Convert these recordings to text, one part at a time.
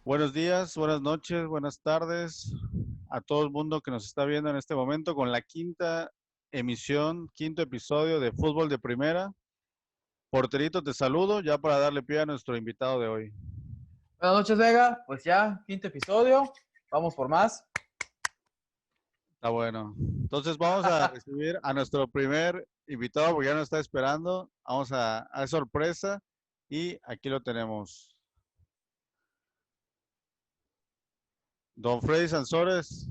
Buenos días, buenas noches, buenas tardes a todo el mundo que nos está viendo en este momento con la quinta emisión, quinto episodio de Fútbol de Primera. Porterito, te saludo ya para darle pie a nuestro invitado de hoy. Buenas noches, Vega. Pues ya, quinto episodio. Vamos por más. Está bueno. Entonces vamos a recibir a nuestro primer invitado porque ya nos está esperando. Vamos a sorpresa y aquí lo tenemos. Don Freddy Sansores.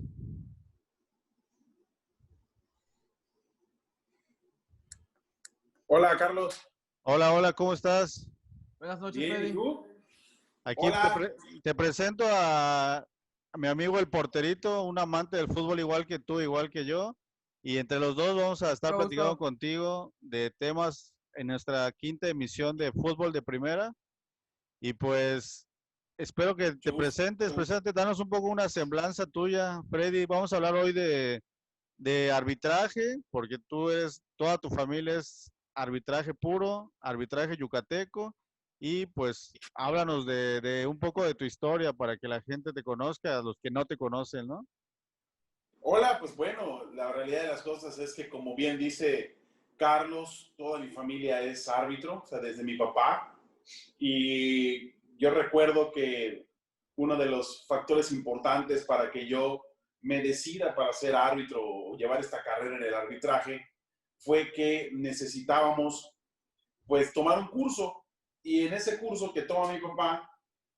Hola, Carlos. Hola, hola, ¿cómo estás? Buenas noches, Bien, ¿y Freddy. tú? Aquí Hola. te presento a mi amigo el Porterito, un amante del fútbol igual que tú, igual que yo. Y entre los dos vamos a estar Mucho platicando gusto. contigo de temas en nuestra quinta emisión de Fútbol de Primera. Y pues espero que te Mucho presentes, gusto. danos un poco una semblanza tuya, Freddy. Vamos a hablar hoy de arbitraje, porque toda tu familia es arbitraje puro, arbitraje yucateco, y pues háblanos de un poco de tu historia para que la gente te conozca, a los que no te conocen, ¿no? Hola, pues bueno, la realidad de las cosas es que como bien dice Carlos, toda mi familia es árbitro, o sea, desde mi papá. Y yo recuerdo que uno de los factores importantes para que yo me decida para ser árbitro o llevar esta carrera en el arbitraje fue que necesitábamos pues tomar un curso. Y en ese curso que toma mi papá,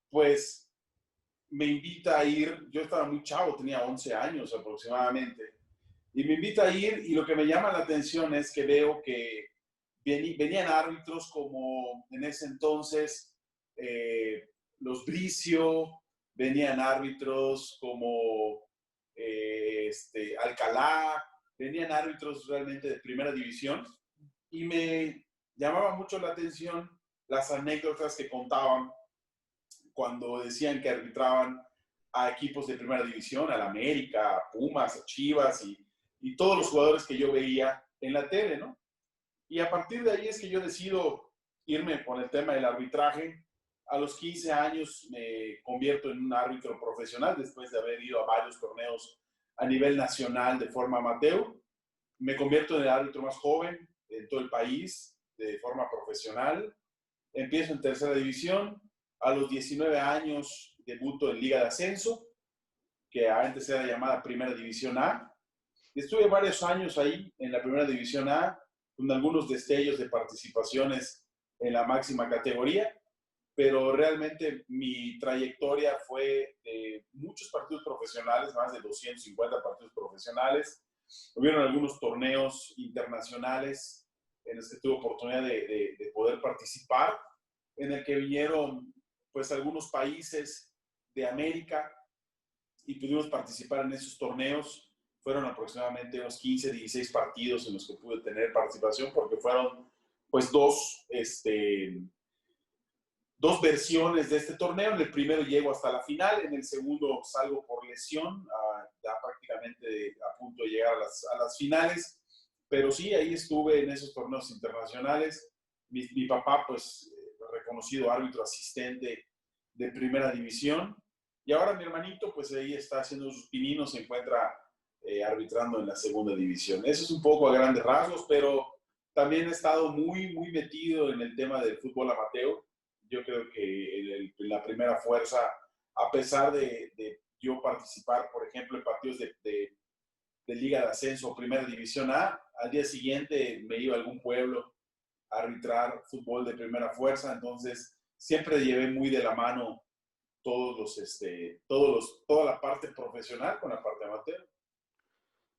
pues me invita a ir, yo estaba muy chavo, tenía 11 años aproximadamente, y me invita a ir y lo que me llama la atención es que veo que venían árbitros como en ese entonces los Bricio, venían árbitros como Alcalá, venían árbitros realmente de primera división y me llamaba mucho la atención las anécdotas que contaban cuando decían que arbitraban a equipos de primera división, al América, a Pumas, a Chivas y todos los jugadores que yo veía en la tele, ¿no? Y a partir de ahí es que yo decido irme con el tema del arbitraje. A los 15 años me convierto en un árbitro profesional después de haber ido a varios torneos a nivel nacional de forma amateur. Me convierto en el árbitro más joven en todo el país de forma profesional. Empiezo en tercera división. A los 19 años debuto en Liga de Ascenso, que antes era llamada Primera División A. Estuve varios años ahí en la Primera División A, con algunos destellos de participaciones en la máxima categoría, pero realmente mi trayectoria fue de muchos partidos profesionales, más de 250 partidos profesionales. Hubieron algunos torneos internacionales en los que tuve oportunidad de poder participar, en el que vinieron pues algunos países de América y pudimos participar en esos torneos. Fueron aproximadamente unos 15, 16 partidos en los que pude tener participación porque fueron pues dos versiones de este torneo. En el primero llego hasta la final, en el segundo salgo por lesión, ya prácticamente a punto de llegar a las finales. Pero sí, ahí estuve en esos torneos internacionales. Mi papá, pues, reconocido árbitro asistente de primera división. Y ahora mi hermanito, pues ahí está haciendo sus pininos, se encuentra arbitrando en la segunda división. Eso es un poco a grandes rasgos, pero también he estado muy, muy metido en el tema del fútbol amateur. Yo creo que la primera fuerza, a pesar de yo participar, por ejemplo, en partidos de Liga de Ascenso o Primera División A, al día siguiente me iba a algún pueblo a arbitrar fútbol de primera fuerza, entonces siempre llevé muy de la mano toda la parte profesional con la parte amateur.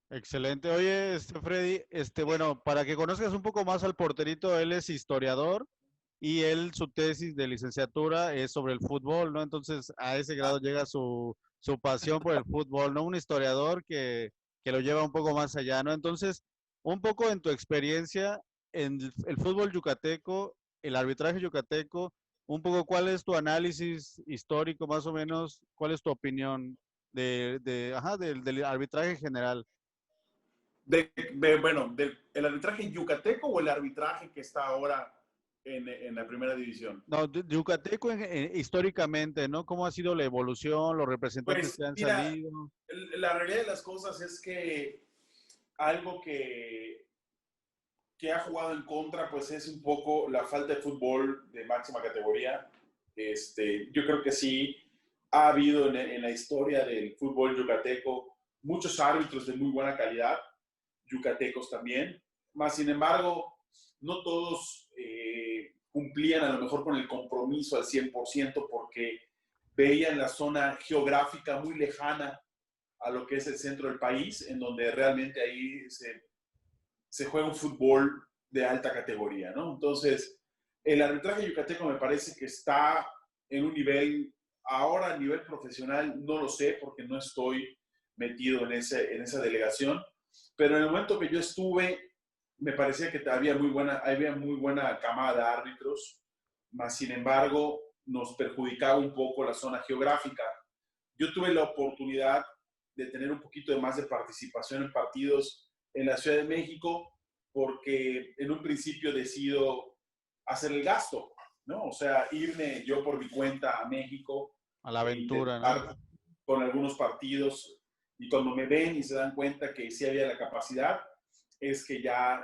Excelente. Oye, Freddy, bueno, para que conozcas un poco más al Porterito, él es historiador y él, su tesis de licenciatura es sobre el fútbol, ¿no? Entonces, a ese grado llega su pasión por el fútbol, ¿no? Un historiador que lo lleva un poco más allá, ¿no? Entonces, un poco en tu experiencia en el fútbol yucateco, el arbitraje yucateco, un poco cuál es tu análisis histórico, más o menos, cuál es tu opinión del arbitraje general. Bueno, ¿el arbitraje yucateco o el arbitraje que está ahora en la primera división. No, Yucateco históricamente, ¿no? ¿Cómo ha sido la evolución, los representantes Pues que han mira, salido? la realidad de las cosas es que algo que ha jugado en contra, pues es un poco la falta de fútbol de máxima categoría. Yo creo que sí ha habido en la historia del fútbol yucateco muchos árbitros de muy buena calidad, yucatecos también, más sin embargo, no todos cumplían a lo mejor con el compromiso al 100% porque veían la zona geográfica muy lejana a lo que es el centro del país, en donde realmente ahí se juega un fútbol de alta categoría, ¿no? Entonces, el arbitraje yucateco me parece que está en un nivel, ahora a nivel profesional, no lo sé porque no estoy metido en esa delegación, pero en el momento que yo estuve, me parecía que había muy buena camada de árbitros, más sin embargo, nos perjudicaba un poco la zona geográfica. Yo tuve la oportunidad de tener un poquito de más de participación en partidos en la Ciudad de México, porque en un principio decido hacer el gasto, ¿no? O sea, irme yo por mi cuenta a México A la e aventura, ¿no? intentar con algunos partidos, y cuando me ven y se dan cuenta que sí había la capacidad, es que ya,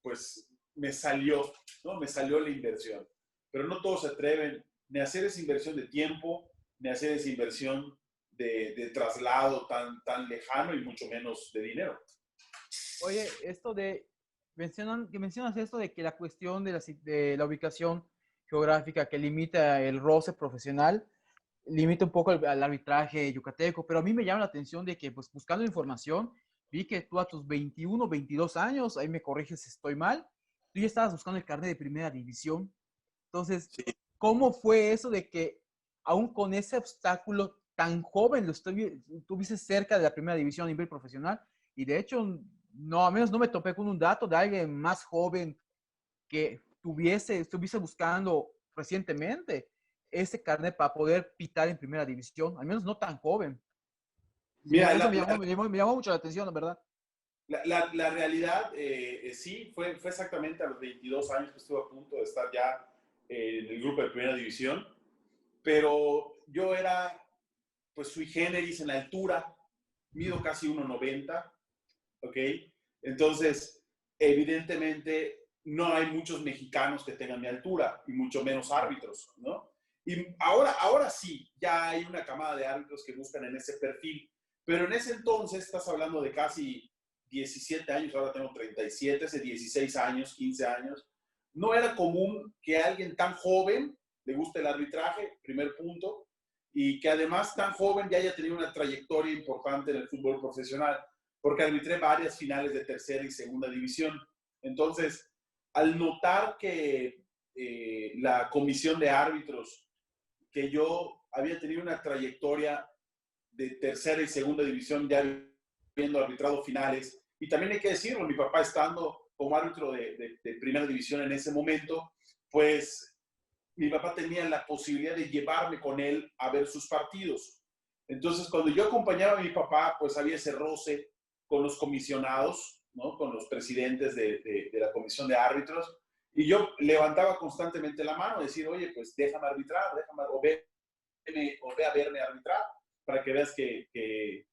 pues, me salió, ¿no? Me salió la inversión. Pero no todos se atreven ni a hacer esa inversión de tiempo, ni a hacer esa inversión de traslado tan lejano y mucho menos de dinero. Oye, esto de, mencionas esto de que la cuestión de la ubicación geográfica que limita el roce profesional, limita un poco al arbitraje yucateco, pero a mí me llama la atención de que, pues, buscando información, vi que tú a tus 21, 22 años, ahí me corriges si estoy mal, tú ya estabas buscando el carnet de primera división. Entonces, Sí. ¿cómo fue eso de que aún con ese obstáculo tan joven tuviste cerca de la primera división a nivel profesional? Y de hecho, no, al menos no me topé con un dato de alguien más joven que estuviese buscando recientemente ese carnet para poder pitar en primera división, al menos no tan joven. Mira, Eso me llamó mucho la atención, la verdad. la realidad, sí, fue exactamente a los 22 años que estuve a punto de estar ya en el grupo de primera división, pero yo era, pues, sui generis en la altura, mido casi 1,90, ¿ok? Entonces, evidentemente, no hay muchos mexicanos que tengan mi altura, y mucho menos árbitros, ¿no? Y ahora sí, ya hay una camada de árbitros que buscan en ese perfil, pero en ese entonces, estás hablando de casi 17 años, ahora tengo 37, hace 16 años, 15 años, no era común que a alguien tan joven le guste el arbitraje, primer punto, y que además tan joven ya haya tenido una trayectoria importante en el fútbol profesional, porque arbitré varias finales de tercera y segunda división. Entonces, al notar que la comisión de árbitros, que yo había tenido una trayectoria de tercera y segunda división, ya habiendo arbitrado finales, y también hay que decirlo, mi papá estando como árbitro de primera división en ese momento, pues mi papá tenía la posibilidad de llevarme con él a ver sus partidos. Entonces, cuando yo acompañaba a mi papá, pues había ese roce con los comisionados, ¿no? Con los presidentes de la comisión de árbitros, y yo levantaba constantemente la mano, decir, oye, pues déjame arbitrar, o ve a verme arbitrar, para que veas que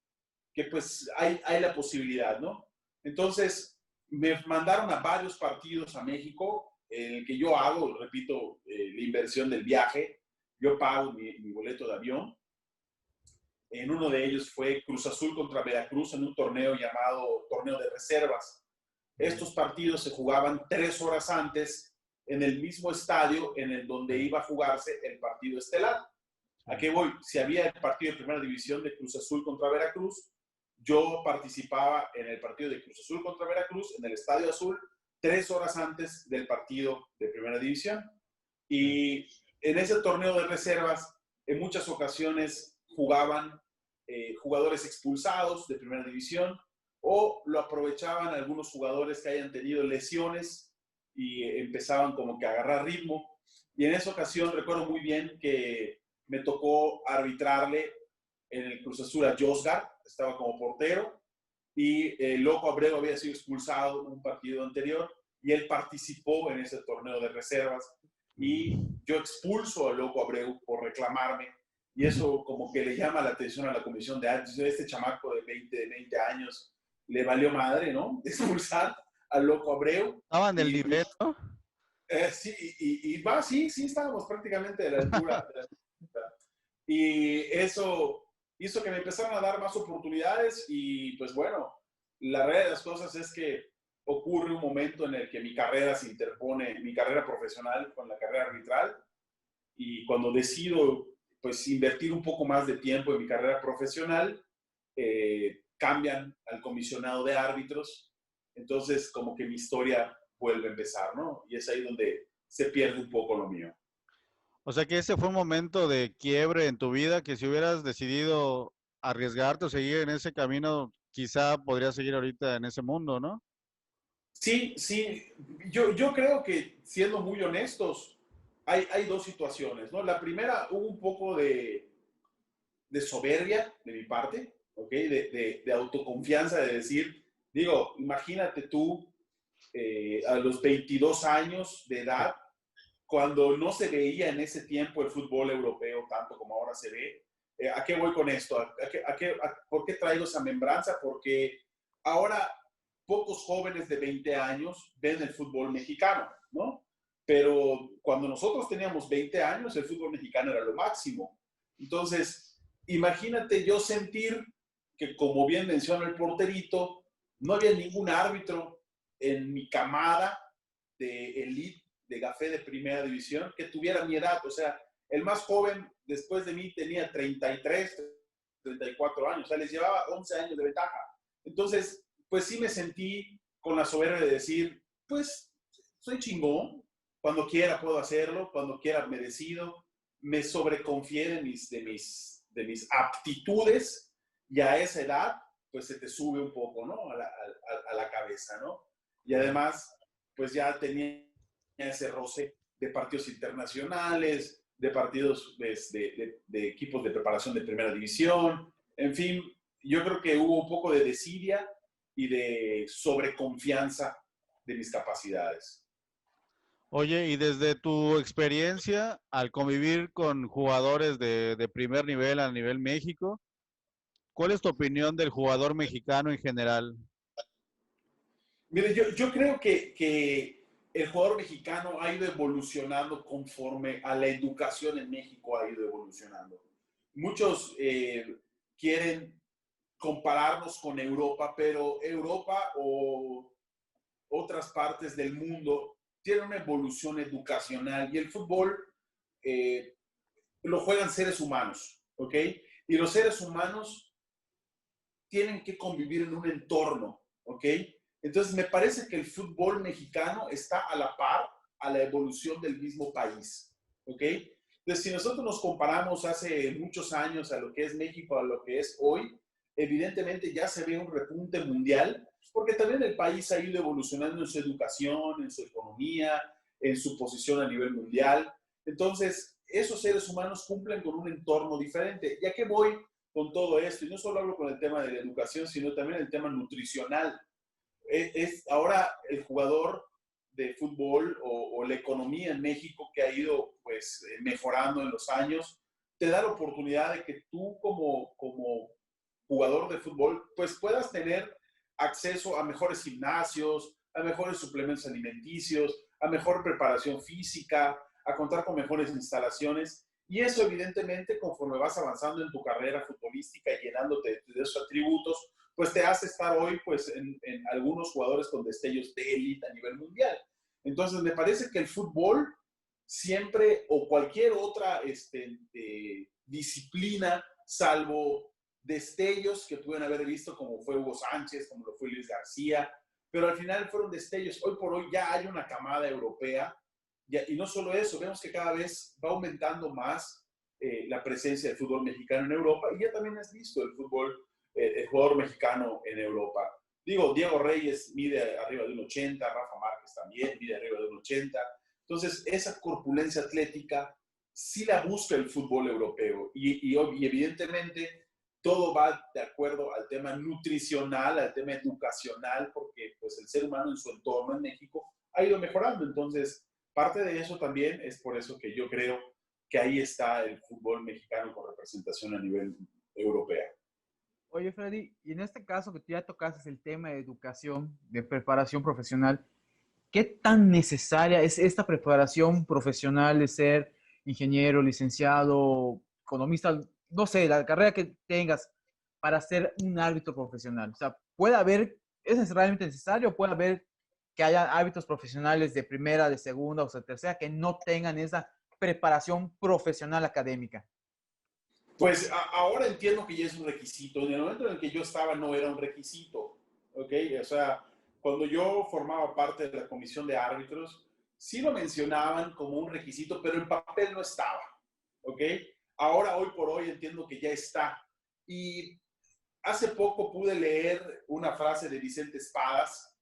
pues hay la posibilidad, ¿no? Entonces, me mandaron a varios partidos a México, en el que yo hago, repito, la inversión del viaje, yo pago mi boleto de avión. En uno de ellos fue Cruz Azul contra Veracruz en un torneo llamado Torneo de Reservas. Estos partidos se jugaban 3 horas antes en el mismo estadio en el donde iba a jugarse el partido estelar. ¿A qué voy? Si había el partido de primera división de Cruz Azul contra Veracruz, yo participaba en el partido de Cruz Azul contra Veracruz en el Estadio Azul 3 horas antes del partido de primera división. Y en ese torneo de reservas, en muchas ocasiones jugaban jugadores expulsados de primera división, o lo aprovechaban algunos jugadores que hayan tenido lesiones y empezaban como que a agarrar ritmo. Y en esa ocasión recuerdo muy bien que me tocó arbitrarle en el Cruz Azul a Josgar, estaba como portero, y Loco Abreu había sido expulsado un partido anterior, y él participó en ese torneo de reservas y yo expulso al Loco Abreu por reclamarme y eso como que le llama la atención a la comisión de árbitros. Este chamaco de 20 años le valió madre, ¿no? Expulsar al Loco Abreu. Estaban del Y, nivel, ¿no? sí, sí, estábamos prácticamente de la altura. Y eso hizo que me empezaran a dar más oportunidades y pues bueno, la realidad de las cosas es que ocurre un momento en el que mi carrera se interpone, mi carrera profesional con la carrera arbitral y cuando decido pues invertir un poco más de tiempo en mi carrera profesional, cambian al comisionado de árbitros, entonces como que mi historia vuelve a empezar, ¿no? Y es ahí donde se pierde un poco lo mío. O sea que ese fue un momento de quiebre en tu vida que si hubieras decidido arriesgarte o seguir en ese camino, quizá podrías seguir ahorita en ese mundo, ¿no? Sí, sí, yo creo que siendo muy honestos, hay dos situaciones, ¿no? La primera, hubo un poco de soberbia de mi parte, ¿ok? De autoconfianza, de decir, digo, imagínate tú a los 22 años de edad, cuando no se veía en ese tiempo el fútbol europeo tanto como ahora se ve. ¿A qué voy con esto? ¿Por qué traigo esa membranza? Porque ahora pocos jóvenes de 20 años ven el fútbol mexicano, ¿no? Pero cuando nosotros teníamos 20 años, el fútbol mexicano era lo máximo. Entonces, imagínate yo sentir que, como bien menciona el porterito, no había ningún árbitro en mi camada de elite, de café de primera división, que tuviera mi edad. O sea, el más joven después de mí tenía 33, 34 años. O sea, les llevaba 11 años de ventaja. Entonces, pues sí me sentí con la soberbia de decir, pues soy chingón, cuando quiera puedo hacerlo, cuando quiera me decido, me sobreconfié de mis aptitudes y a esa edad, pues se te sube un poco, ¿no? A la cabeza, ¿no? Y además, pues ya tenía ese roce de partidos internacionales, de partidos de equipos de preparación de primera división, en fin, yo creo que hubo un poco de desidia y de sobreconfianza de mis capacidades. Oye, y desde tu experiencia al convivir con jugadores de primer nivel a nivel México, ¿cuál es tu opinión del jugador mexicano en general? Mire, yo creo que el jugador mexicano ha ido evolucionando conforme a la educación en México ha ido evolucionando. Muchos quieren compararnos con Europa, pero Europa o otras partes del mundo tienen una evolución educacional y el fútbol eh, lo juegan seres humanos, ¿ok? Y los seres humanos tienen que convivir en un entorno, ¿ok? Entonces me parece que el fútbol mexicano está a la par a la evolución del mismo país, ¿ok? Entonces si nosotros nos comparamos hace muchos años a lo que es México, a lo que es hoy, evidentemente ya se ve un repunte mundial, porque también el país ha ido evolucionando en su educación, en su economía, en su posición a nivel mundial. Entonces, esos seres humanos cumplen con un entorno diferente. ¿Y a qué voy con todo esto? Y no solo hablo con el tema de la educación, sino también el tema nutricional. Ahora el jugador de fútbol o la economía en México que ha ido pues mejorando en los años, te da la oportunidad de que tú como jugador de fútbol pues puedas tener acceso a mejores gimnasios, a mejores suplementos alimenticios, a mejor preparación física, a contar con mejores instalaciones. Y eso evidentemente conforme vas avanzando en tu carrera futbolística y llenándote de esos atributos, pues te hace estar hoy pues en algunos jugadores con destellos de élite a nivel mundial. Entonces me parece que el fútbol siempre o cualquier otra disciplina, salvo destellos que pueden haber visto como fue Hugo Sánchez, como lo fue Luis García, pero al final fueron destellos. Hoy por hoy ya hay una camada europea y no solo eso, vemos que cada vez va aumentando más la presencia del fútbol mexicano en Europa y ya también has visto el jugador mexicano en Europa. Digo, Diego Reyes mide arriba de 1,80, Rafa Márquez también mide arriba de 1,80. Entonces, esa corpulencia atlética sí la busca el fútbol europeo y evidentemente todo va de acuerdo al tema nutricional, al tema educacional, porque pues el ser humano en su entorno en México ha ido mejorando. Entonces, parte de eso también es por eso que yo creo que ahí está el fútbol mexicano con representación a nivel europeo. Oye, Freddy, y en este caso que tú ya tocaste el tema de educación, de preparación profesional, ¿qué tan necesaria es esta preparación profesional de ser ingeniero, licenciado, economista, no sé, la carrera que tengas para ser un árbitro profesional? O sea, puede haber, ¿es realmente necesario? Puede haber que haya árbitros profesionales de primera, de segunda o de tercera que no tengan esa preparación profesional académica. Pues ahora entiendo que ya es un requisito. En el momento en el que yo estaba no era un requisito, ¿ok? O sea, cuando yo formaba parte de la comisión de árbitros, sí lo mencionaban como un requisito, pero en papel no estaba, ¿ok? Ahora, hoy por hoy, entiendo que ya está. Y hace poco pude leer una frase de Vicente Espadas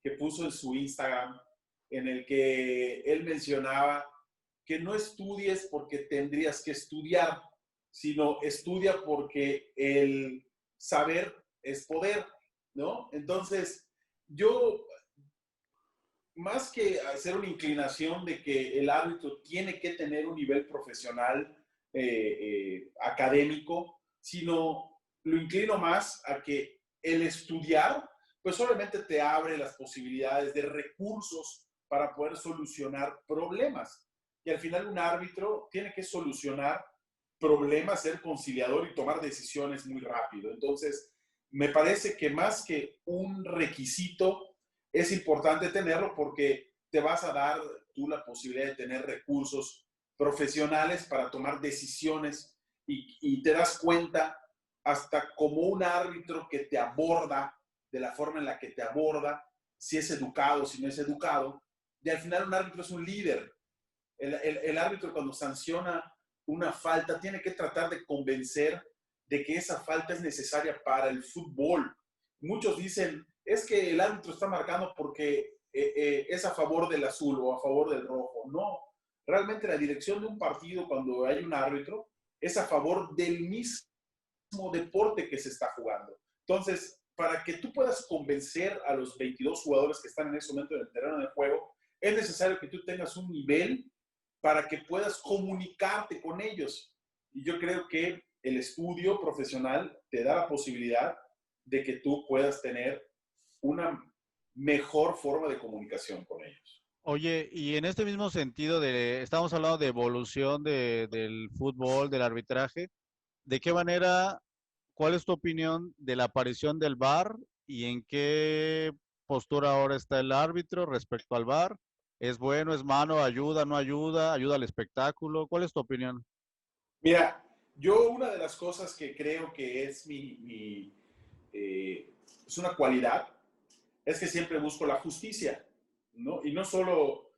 que puso en su Instagram, en el que él mencionaba que no estudies porque tendrías que estudiar, sino estudia porque el saber es poder, ¿no? Entonces, yo, más que hacer una inclinación de que el árbitro tiene que tener un nivel profesional académico, sino lo inclino más a que el estudiar, pues obviamente te abre las posibilidades de recursos para poder solucionar problemas. Y al final un árbitro tiene que solucionar problemas, ser conciliador y tomar decisiones muy rápido. Entonces, me parece que más que un requisito, es importante tenerlo porque te vas a dar tú la posibilidad de tener recursos profesionales para tomar decisiones y te das cuenta hasta como un árbitro que te aborda, de la forma en la que te aborda, si es educado, si no es educado, y al final un árbitro es un líder. El árbitro cuando sanciona una falta tiene que tratar de convencer de que esa falta es necesaria para el fútbol. Muchos dicen, es que el árbitro está marcando porque es a favor del azul o a favor del rojo. No, realmente la dirección de un partido cuando hay un árbitro es a favor del mismo deporte que se está jugando. Entonces, para que tú puedas convencer a los 22 jugadores que están en ese momento en el terreno de juego, es necesario que tú tengas un nivel para que puedas comunicarte con ellos. Y yo creo que el estudio profesional te da la posibilidad de que tú puedas tener una mejor forma de comunicación con ellos. Oye, y en este mismo sentido estamos hablando de evolución del fútbol, del arbitraje. ¿De qué manera, cuál es tu opinión de la aparición del VAR y en qué postura ahora está el árbitro respecto al VAR? ¿Es bueno, es malo, ayuda, no ayuda, ayuda al espectáculo? ¿Cuál es tu opinión? Mira, yo una de las cosas que creo que es es una cualidad, es que siempre busco la justicia, ¿no? Y no solo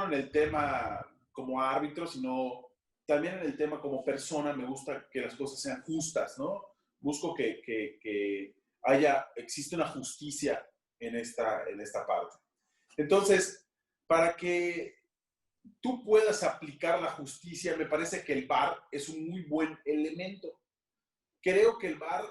en el tema como árbitro, sino también en el tema como persona, me gusta que las cosas sean justas, ¿no? Busco que existe una justicia en esta parte. Entonces, para que tú puedas aplicar la justicia, me parece que el VAR es un muy buen elemento. Creo que el VAR,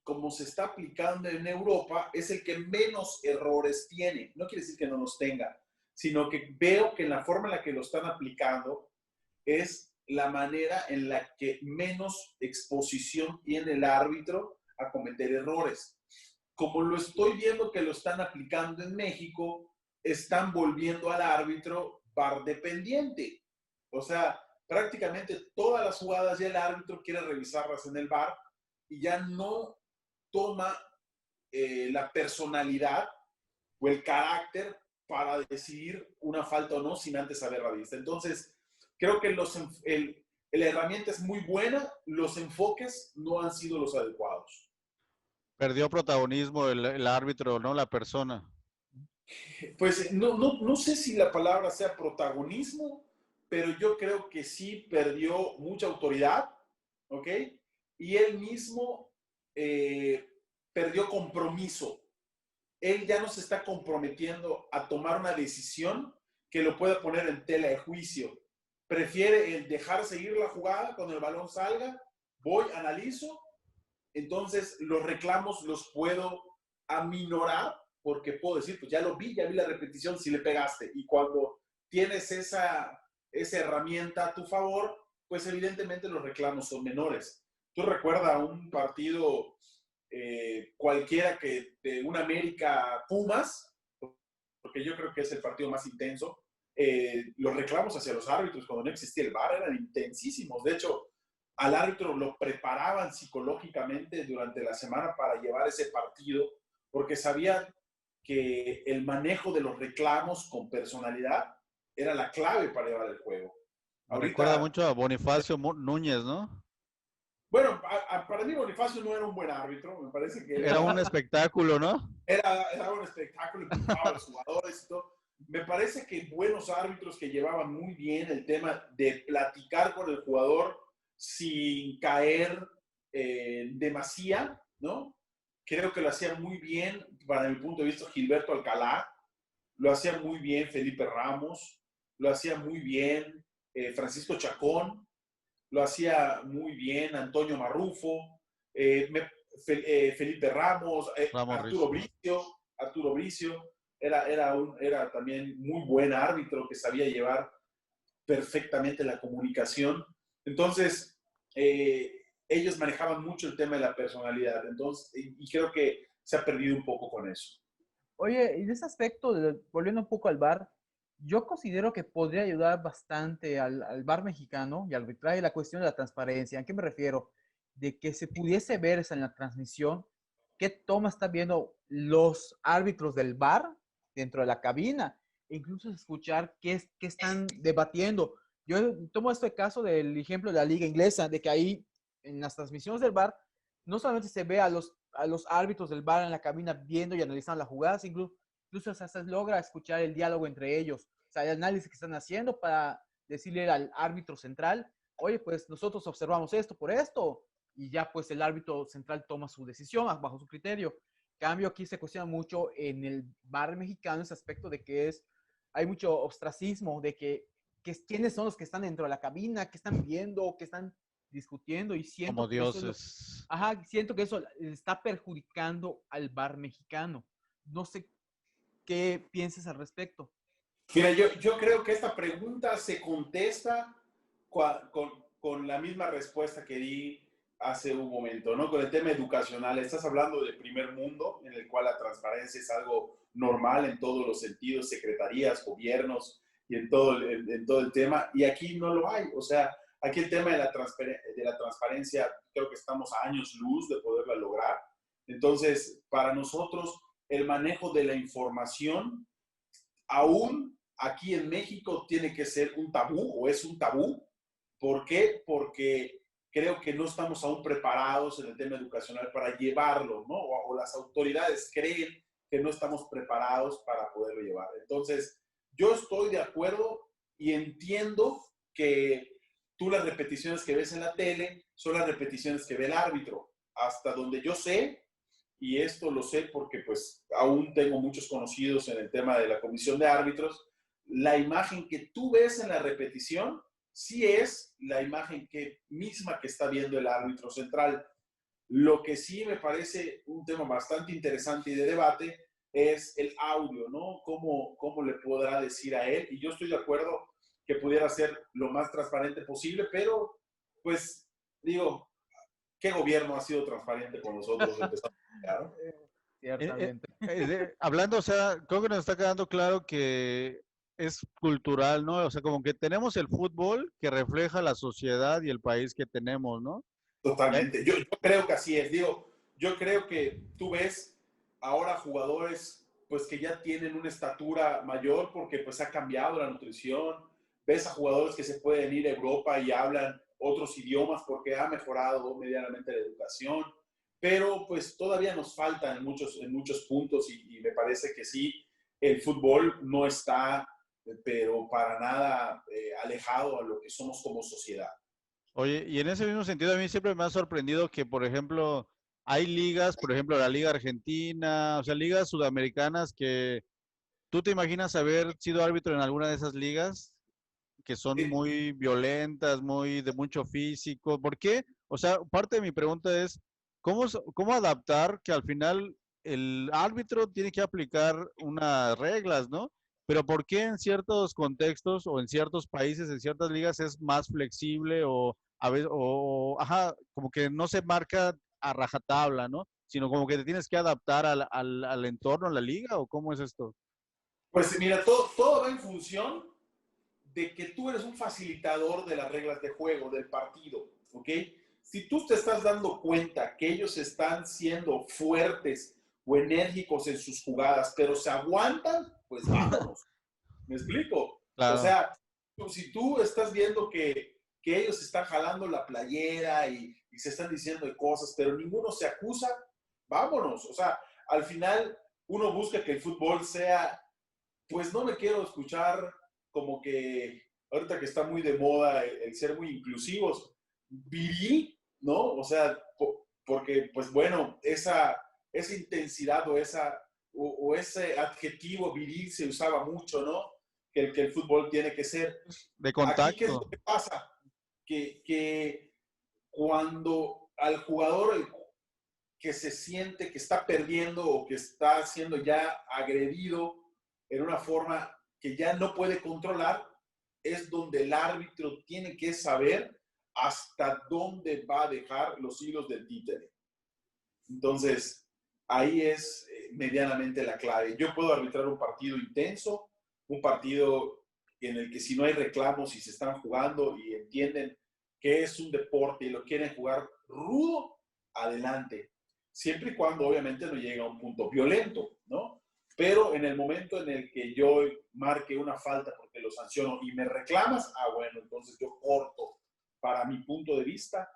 como se está aplicando en Europa, es el que menos errores tiene. No quiere decir que no los tenga, sino que veo que en la forma en la que lo están aplicando es la manera en la que menos exposición tiene el árbitro a cometer errores. Como lo estoy viendo que lo están aplicando en México, están volviendo al árbitro VAR dependiente. O sea, prácticamente todas las jugadas ya el árbitro quiere revisarlas en el VAR y ya no toma la personalidad o el carácter para decidir una falta o no sin antes haberla vista. Entonces, creo que la herramienta es muy buena, los enfoques no han sido los adecuados. Perdió protagonismo el árbitro, ¿no? La persona. Pues no sé si la palabra sea protagonismo, pero yo creo que sí perdió mucha autoridad, ¿ok? Y él mismo perdió compromiso. Él ya no se está comprometiendo a tomar una decisión que lo pueda poner en tela de juicio. Prefiere el dejar seguir la jugada cuando el balón salga, voy, analizo, entonces los reclamos los puedo aminorar porque puedo decir, pues ya lo vi, ya vi la repetición, si le pegaste. Y cuando tienes esa herramienta a tu favor, pues evidentemente los reclamos son menores. Tú recuerdas un partido cualquiera que de un América Pumas, porque yo creo que es el partido más intenso, los reclamos hacia los árbitros cuando no existía el VAR eran intensísimos. De hecho, al árbitro lo preparaban psicológicamente durante la semana para llevar ese partido, porque sabían que el manejo de los reclamos con personalidad era la clave para llevar el juego. Me recuerda mucho a Bonifacio Núñez, ¿no? Bueno, para mí Bonifacio no era un buen árbitro, me parece que era un espectáculo, ¿no? Era un espectáculo, empujaba a los jugadores y todo. Me parece que buenos árbitros que llevaban muy bien el tema de platicar con el jugador sin caer demasía, ¿no? Creo que lo hacía muy bien, para mi punto de vista, Gilberto Alcalá, lo hacía muy bien Felipe Ramos, lo hacía muy bien Francisco Chacón, lo hacía muy bien Antonio Marrufo, Felipe Ramos, Arturo Bricio, era también muy buen árbitro que sabía llevar perfectamente la comunicación. Entonces, ellos manejaban mucho el tema de la personalidad. Entonces, y creo que se ha perdido un poco con eso. Oye, y de ese aspecto, volviendo un poco al VAR, yo considero que podría ayudar bastante al VAR mexicano y al arbitraje la cuestión de la transparencia. ¿A qué me refiero? De que se pudiese ver en la transmisión qué toma están viendo los árbitros del VAR dentro de la cabina, e incluso escuchar qué están debatiendo. Yo tomo este caso del ejemplo de la liga inglesa, de que ahí en las transmisiones del VAR no solamente se ve a los árbitros del VAR en la cabina viendo y analizando las jugadas, incluso hasta se logra escuchar el diálogo entre ellos, o sea, el análisis que están haciendo para decirle al árbitro central, oye, pues nosotros observamos esto por esto, y ya pues el árbitro central toma su decisión bajo su criterio. Cambio, aquí se cuestiona mucho en el VAR mexicano ese aspecto de que hay mucho ostracismo, de que quiénes son los que están dentro de la cabina, qué están viendo, qué están discutiendo, y siento como que dioses. siento que eso está perjudicando al VAR mexicano. No sé qué piensas al respecto. Mira, yo creo que esta pregunta se contesta con la misma respuesta que di hace un momento, ¿no? Con el tema educacional. Estás hablando del primer mundo, en el cual la transparencia es algo normal en todos los sentidos, secretarías, gobiernos y en todo el tema. Y aquí no lo hay. O sea, aquí el tema de la transparencia, creo que estamos a años luz de poderla lograr. Entonces, para nosotros, el manejo de la información, aún aquí en México, tiene que ser un tabú o es un tabú. ¿Por qué? Porque creo que no estamos aún preparados en el tema educacional para llevarlo, ¿no? O las autoridades creen que no estamos preparados para poderlo llevar. Entonces, yo estoy de acuerdo y entiendo que tú las repeticiones que ves en la tele son las repeticiones que ve el árbitro. Hasta donde yo sé, y esto lo sé porque pues aún tengo muchos conocidos en el tema de la comisión de árbitros, la imagen que tú ves en la repetición sí es la imagen misma que está viendo el árbitro central. Lo que sí me parece un tema bastante interesante y de debate es el audio, ¿no? ¿Cómo le podrá decir a él? Y yo estoy de acuerdo que pudiera ser lo más transparente posible, pero pues digo, ¿qué gobierno ha sido transparente con nosotros? Claro. Ciertamente. Hablando, o sea, creo que nos está quedando claro que es cultural, ¿no? O sea, como que tenemos el fútbol que refleja la sociedad y el país que tenemos, ¿no? Totalmente. Yo creo que así es. Digo, yo creo que tú ves ahora jugadores pues que ya tienen una estatura mayor porque pues ha cambiado la nutrición. Ves a jugadores que se pueden ir a Europa y hablan otros idiomas porque ha mejorado medianamente la educación. Pero pues todavía nos falta en muchos puntos y me parece que sí, el fútbol no está, pero para nada alejado a lo que somos como sociedad. Oye, y en ese mismo sentido a mí siempre me ha sorprendido que, por ejemplo, hay ligas, por ejemplo, la Liga Argentina, o sea, ligas sudamericanas que tú te imaginas haber sido árbitro en alguna de esas ligas que son muy violentas, muy de mucho físico. ¿Por qué? O sea, parte de mi pregunta es, ¿cómo adaptar que al final el árbitro tiene que aplicar unas reglas, ¿no? Pero ¿por qué en ciertos contextos o en ciertos países, en ciertas ligas es más flexible o a veces, ajá, como que no se marca a rajatabla, ¿no? Sino como que te tienes que adaptar al entorno, a la liga, ¿o cómo es esto? Pues mira, todo va en función de que tú eres un facilitador de las reglas de juego, del partido, ¿ok? Si tú te estás dando cuenta que ellos están siendo fuertes o enérgicos en sus jugadas, pero se aguantan, pues vámonos. ¿Me explico? O Claro, sea, si tú estás viendo que ellos están jalando la playera y se están diciendo de cosas, pero ninguno se acusa, vámonos. O sea, al final uno busca que el fútbol sea, pues no me quiero escuchar como que ahorita que está muy de moda el ser muy inclusivos, viril, ¿no? O sea, porque pues bueno, esa intensidad o ese adjetivo viril se usaba mucho, ¿no? Que el fútbol tiene que ser. de Aquí, ¿qué es lo contacto. que pasa? Que cuando al jugador que se siente que está perdiendo o que está siendo ya agredido en una forma que ya no puede controlar, es donde el árbitro tiene que saber hasta dónde va a dejar los hilos del títere. Entonces, ahí es medianamente la clave. Yo puedo arbitrar un partido intenso, un partido en el que si no hay reclamos y se están jugando y entienden que es un deporte y lo quieren jugar rudo, adelante. Siempre y cuando obviamente no llegue a un punto violento, ¿no? Pero en el momento en el que yo marque una falta porque lo sanciono y me reclamas, bueno, entonces yo corto para mi punto de vista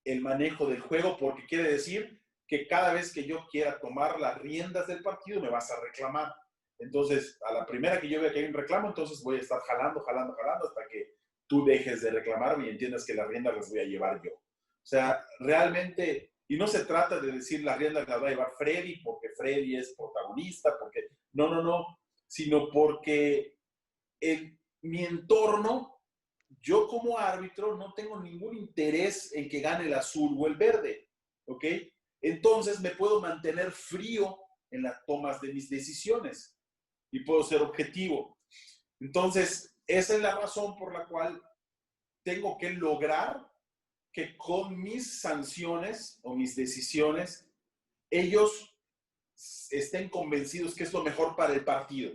el manejo del juego porque quiere decir que cada vez que yo quiera tomar las riendas del partido me vas a reclamar. Entonces, a la primera que yo vea que hay un reclamo, entonces voy a estar jalando hasta que tú dejes de reclamarme y entiendas que las riendas las voy a llevar yo. O sea, realmente, y no se trata de decir las riendas las va a llevar Freddy porque Freddy es protagonista, porque no, sino porque mi entorno, yo como árbitro no tengo ningún interés en que gane el azul o el verde, ¿ok? Entonces me puedo mantener frío en las tomas de mis decisiones y puedo ser objetivo. Entonces, esa es la razón por la cual tengo que lograr que con mis sanciones o mis decisiones, ellos estén convencidos que es lo mejor para el partido.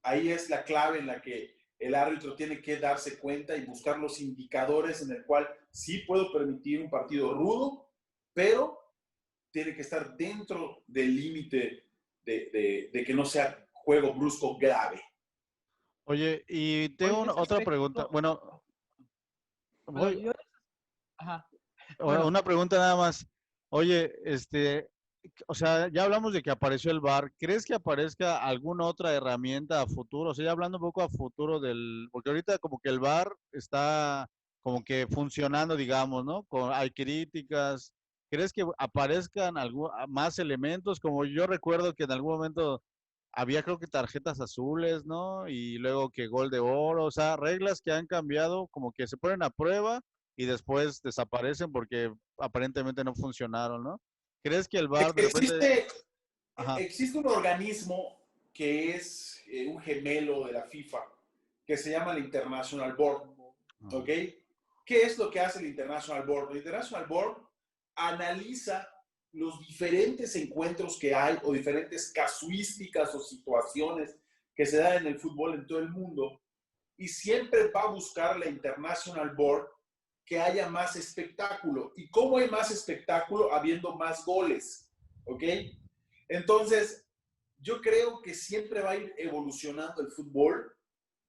Ahí es la clave en la que el árbitro tiene que darse cuenta y buscar los indicadores en el cual sí puedo permitir un partido rudo, pero tiene que estar dentro del límite de que no sea juego brusco grave. Oye, y Oye, tengo en ese otra pregunta. aspecto, Bueno, bueno, voy, ajá, bueno, una pregunta nada más. Oye, o sea, ya hablamos de que apareció el VAR. ¿Crees que aparezca alguna otra herramienta a futuro? O sea, ya hablando un poco a futuro porque ahorita como que el VAR está como que funcionando, digamos, ¿no? Hay críticas. ¿Crees que aparezcan más elementos? Como yo recuerdo que en algún momento había creo que tarjetas azules, ¿no? Y luego que gol de oro, o sea, reglas que han cambiado, como que se ponen a prueba y después desaparecen porque aparentemente no funcionaron, ¿no? ¿Crees que el VAR de repente... Existe, Ajá. existe un organismo que es un gemelo de la FIFA, que se llama el International Board, ¿ok? ¿Qué es lo que hace el International Board? El International Board analiza los diferentes encuentros que hay o diferentes casuísticas o situaciones que se dan en el fútbol en todo el mundo y siempre va a buscar la International Board que haya más espectáculo. ¿Y cómo hay más espectáculo? Habiendo más goles, ¿ok? Entonces, yo creo que siempre va a ir evolucionando el fútbol.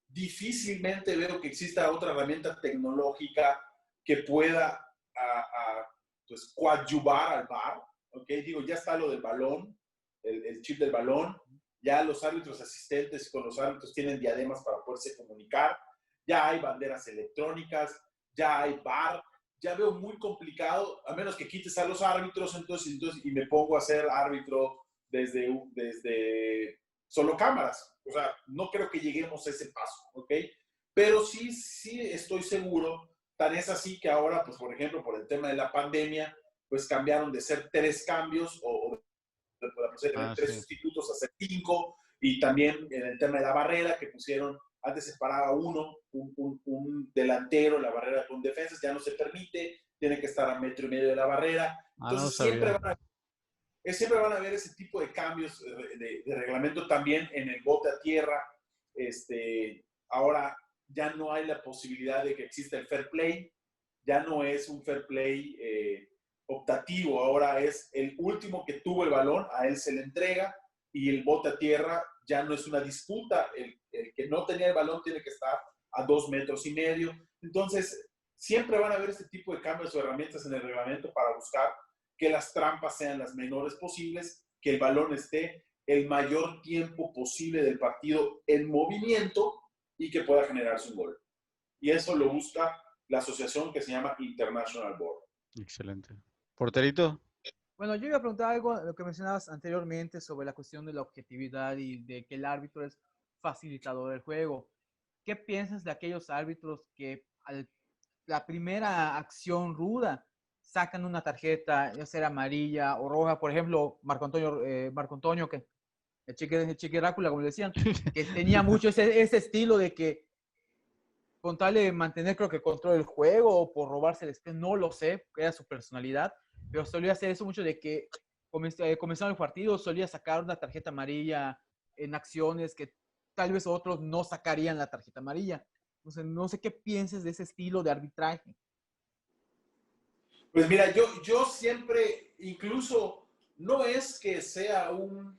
Difícilmente veo que exista otra herramienta tecnológica que pueda pues, coadyuvar al VAR, ¿ok? Digo, ya está lo del balón, el chip del balón, ya los árbitros asistentes con los árbitros tienen diademas para poderse comunicar, ya hay banderas electrónicas, ya hay VAR, ya veo muy complicado, a menos que quites a los árbitros, entonces y me pongo a ser árbitro desde solo cámaras. O sea, no creo que lleguemos a ese paso, ¿ok? Pero sí estoy seguro, tan es así que ahora, pues por ejemplo, por el tema de la pandemia, pues cambiaron de ser 3 cambios o no sé, tener Ah, 3 sí. sustitutos a ser 5, y también en el tema de la barrera que pusieron, antes se paraba un delantero en la barrera con defensas, ya no se permite, tiene que estar a 1.5 metros de la barrera. Ah, no Entonces sabía. siempre van a haber ese tipo de cambios de reglamento también en el bote a tierra. Ahora ya no hay la posibilidad de que exista el fair play, ya no es un fair play optativo, ahora es el último que tuvo el balón, a él se le entrega, y el bote a tierra ya no es una disputa, el que no tenía el balón tiene que estar a 2,5 metros. Entonces, siempre van a haber este tipo de cambios o herramientas en el reglamento para buscar que las trampas sean las menores posibles, que el balón esté el mayor tiempo posible del partido en movimiento y que pueda generarse un gol. Y eso lo busca la asociación que se llama International Board. Excelente. Porterito. Bueno, yo iba a preguntar algo, lo que mencionabas anteriormente sobre la cuestión de la objetividad y de que el árbitro es facilitador del juego. ¿Qué piensas de aquellos árbitros que la primera acción ruda sacan una tarjeta, ya sea amarilla o roja? Por ejemplo, Marco Antonio, que el Chiquirácula, como le decían, que tenía mucho ese estilo de que con tal de mantener, creo que control del juego o por robarse el espejo, no lo sé, era su personalidad, pero solía hacer eso mucho de que comenzando el partido solía sacar una tarjeta amarilla en acciones que tal vez otros no sacarían la tarjeta amarilla. Entonces, no sé qué pienses de ese estilo de arbitraje. Pues mira, yo siempre, incluso no es que sea un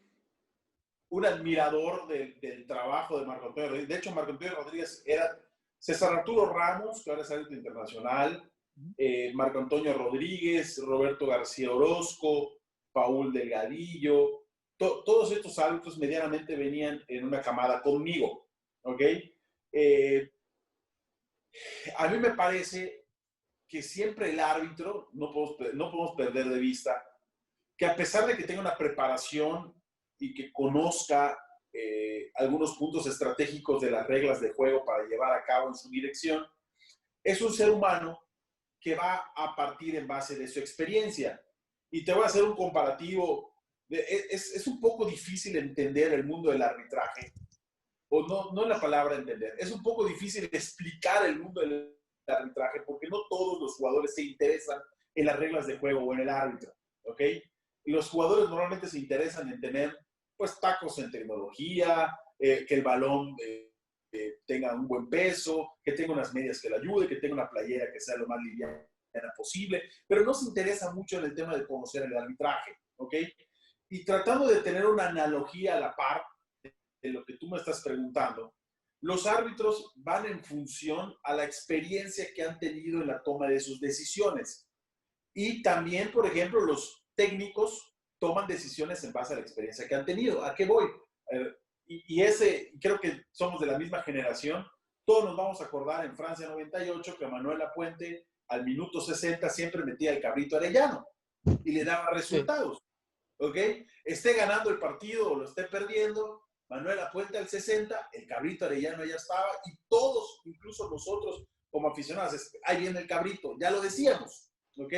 admirador del trabajo de Marco Antonio Rodríguez. De hecho, Marco Antonio Rodríguez era César Arturo Ramos, que ahora es árbitro internacional, Marco Antonio Rodríguez, Roberto García Orozco, Paul Delgadillo, todos estos árbitros medianamente venían en una camada conmigo, ¿ok? A mí me parece que siempre el árbitro, no podemos perder de vista, que a pesar de que tenga una preparación y que conozca algunos puntos estratégicos de las reglas de juego para llevar a cabo en su dirección, es un ser humano que va a partir en base de su experiencia. Y te voy a hacer un comparativo. Es un poco difícil entender el mundo del arbitraje, o no es la palabra entender, es un poco difícil explicar el mundo del arbitraje porque no todos los jugadores se interesan en las reglas de juego o en el árbitro, ¿ok? Y los jugadores normalmente se interesan en tener, pues, tacos en tecnología, que el balón tenga un buen peso, que tenga unas medias que le ayude, que tenga una playera que sea lo más liviana posible, pero no se interesa mucho en el tema de conocer el arbitraje, ¿ok? Y tratando de tener una analogía a la par de lo que tú me estás preguntando, los árbitros van en función a la experiencia que han tenido en la toma de sus decisiones. Y también, por ejemplo, los técnicos toman decisiones en base a la experiencia que han tenido. ¿A qué voy? Creo que somos de la misma generación. Todos nos vamos a acordar en Francia 98 que Manuel Lapuente al minuto 60 siempre metía el cabrito Arellano y le daba resultados. ¿Ok? Esté ganando el partido o lo esté perdiendo, Manuel Lapuente al 60, el cabrito Arellano ya estaba, y todos, incluso nosotros como aficionados, ahí viene el cabrito, ya lo decíamos, ¿ok?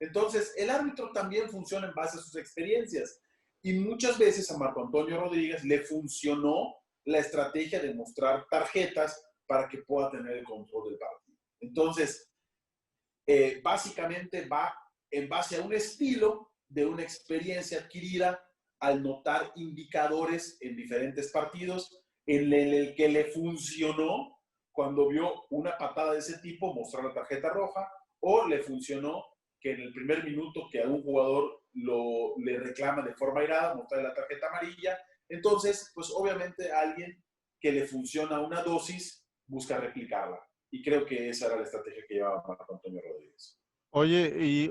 Entonces, el árbitro también funciona en base a sus experiencias, y muchas veces a Marco Antonio Rodríguez le funcionó la estrategia de mostrar tarjetas para que pueda tener el control del partido. Entonces, básicamente va en base a un estilo de una experiencia adquirida al notar indicadores en diferentes partidos en el que le funcionó cuando vio una patada de ese tipo mostrar la tarjeta roja, o le funcionó que en el primer minuto que a un jugador le reclama de forma airada mostrar la tarjeta amarilla. Entonces, pues obviamente a alguien que le funciona una dosis busca replicarla. Y creo que esa era la estrategia que llevaba Marco Antonio Rodríguez. Oye, y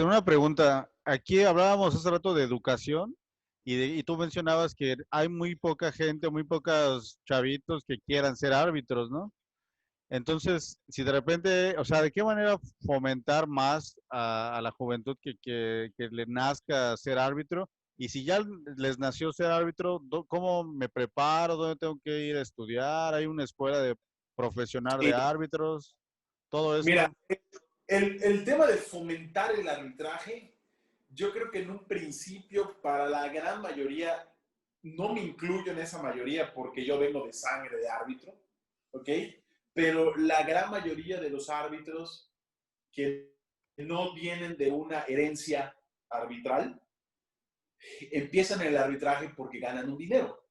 una pregunta. Aquí hablábamos hace rato de educación y tú mencionabas que hay muy poca gente, muy pocos chavitos que quieran ser árbitros, ¿no? Entonces, si de repente, o sea, ¿de qué manera fomentar más a la juventud que le nazca ser árbitro? Y si ya les nació ser árbitro, ¿cómo me preparo? ¿Dónde tengo que ir a estudiar? ¿Hay una escuela de profesional de árbitros? Todo Mira, esto. el tema de fomentar el arbitraje, yo creo que en un principio, para la gran mayoría, no me incluyo en esa mayoría porque yo vengo de sangre de árbitro, ¿ok? Pero la gran mayoría de los árbitros que no vienen de una herencia arbitral, empiezan el arbitraje porque ganan un dinero,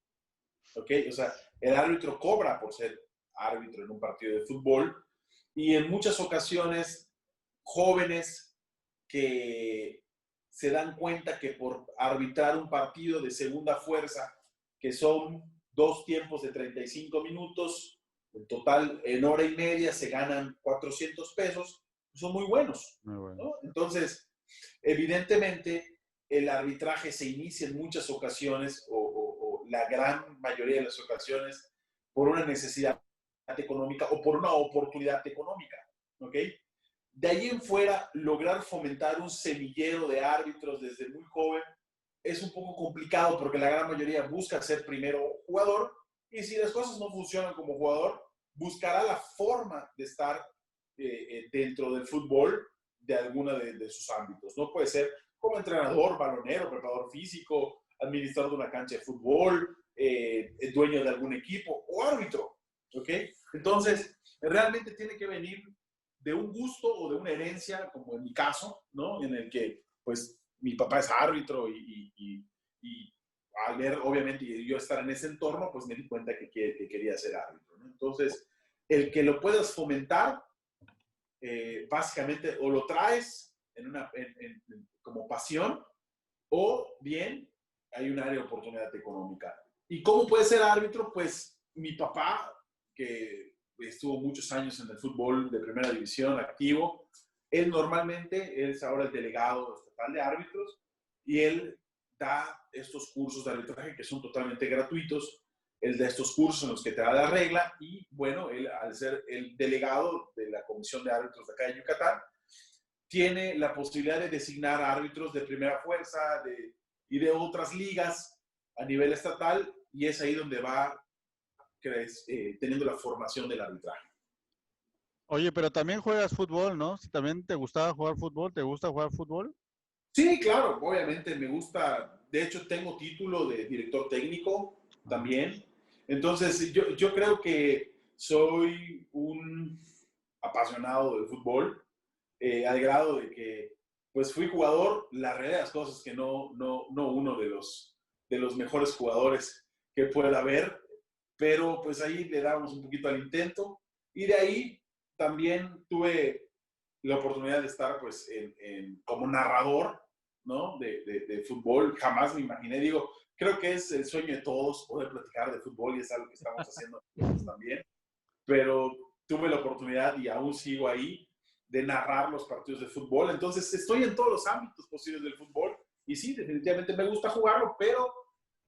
¿ok? O sea, el árbitro cobra por ser árbitro en un partido de fútbol y en muchas ocasiones jóvenes que se dan cuenta que por arbitrar un partido de segunda fuerza, que son 2 tiempos de 35 minutos, en total en hora y media se ganan 400 pesos, son muy buenos, Muy bueno. ¿no? Entonces, evidentemente, el arbitraje se inicia en muchas ocasiones, o la gran mayoría de las ocasiones, por una necesidad económica o por una oportunidad económica, ¿ok? De ahí en fuera, lograr fomentar un semillero de árbitros desde muy joven es un poco complicado porque la gran mayoría busca ser primero jugador y si las cosas no funcionan como jugador, buscará la forma de estar dentro del fútbol de alguna de sus ámbitos. No puede ser como entrenador, balonero, preparador físico, administrador de una cancha de fútbol, dueño de algún equipo o árbitro, ¿ok? Entonces, realmente tiene que venir de un gusto o de una herencia, como en mi caso, ¿no? En el que, pues, mi papá es árbitro y al ver, obviamente, yo estar en ese entorno, pues me di cuenta que quería ser árbitro, ¿no? Entonces, el que lo puedas fomentar, básicamente, o lo traes como pasión, o bien hay un área de oportunidad económica. ¿Y cómo puede ser árbitro? Pues mi papá, que estuvo muchos años en el fútbol de primera división activo, él es ahora el delegado estatal de árbitros y él da estos cursos de arbitraje que son totalmente gratuitos. Él da estos cursos en los que te da la regla y bueno, él al ser el delegado de la Comisión de Árbitros de acá de Yucatán, tiene la posibilidad de designar árbitros de primera fuerza y de otras ligas a nivel estatal y es ahí donde va teniendo la formación del arbitraje. Oye, pero también juegas fútbol, ¿no? Si también te gustaba jugar fútbol, ¿te gusta jugar fútbol? Sí, claro, obviamente me gusta. De hecho, tengo título de director técnico Ah. también. Entonces, yo creo que soy un apasionado del fútbol, al grado de que, pues, fui jugador. La realidad de las cosas es que no uno de los mejores jugadores que pueda haber, pero pues ahí le damos un poquito al intento. Y de ahí también tuve la oportunidad de estar, pues, como narrador, ¿no? De fútbol. Jamás me imaginé, digo, creo que es el sueño de todos poder platicar de fútbol y es algo que estamos haciendo nosotros también, pero tuve la oportunidad y aún sigo ahí de narrar los partidos de fútbol, entonces estoy en todos los ámbitos posibles del fútbol y sí, definitivamente me gusta jugarlo, pero